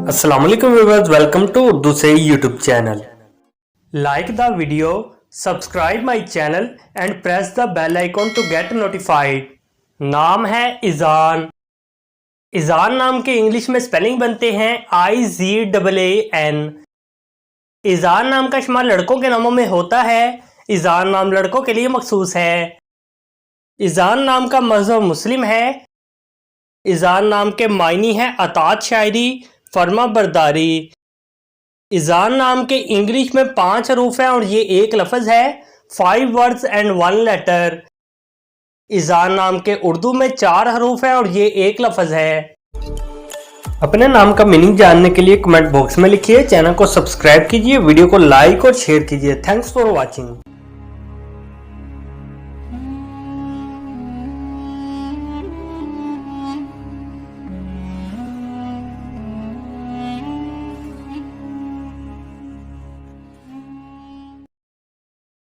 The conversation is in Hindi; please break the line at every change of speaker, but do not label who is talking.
अस्सलाम वालेकुम व्यूअर्स, वेलकम टू उर्दू से YouTube channel. Like the video, subscribe my channel and press the bell icon to get notified. नाम है इज़ान। इज़ान नाम के इंग्लिश में स्पेलिंग बनते हैं IZAAN। इज़ान नाम का शुमार लड़कों के नामों में होता है। इज़ान नाम लड़कों के लिए मखसूस है। इज़ान नाम का मज़हब मुस्लिम है। इज़ान नाम के मायनी है अतात शायरी, फर्मा बरदारी। इज़ान नाम के इंग्लिश में 5 हरूफ हैं और ये एक लफ्ज़ है। 5 वर्ड्स एंड 1 लेटर। इज़ान नाम के उर्दू में 4 हरूफ हैं और ये एक लफ्ज़ है। अपने नाम का मीनिंग जानने के लिए कमेंट बॉक्स में लिखिए। चैनल को सब्सक्राइब कीजिए, वीडियो को लाइक और शेयर कीजिए। Thanks for watching.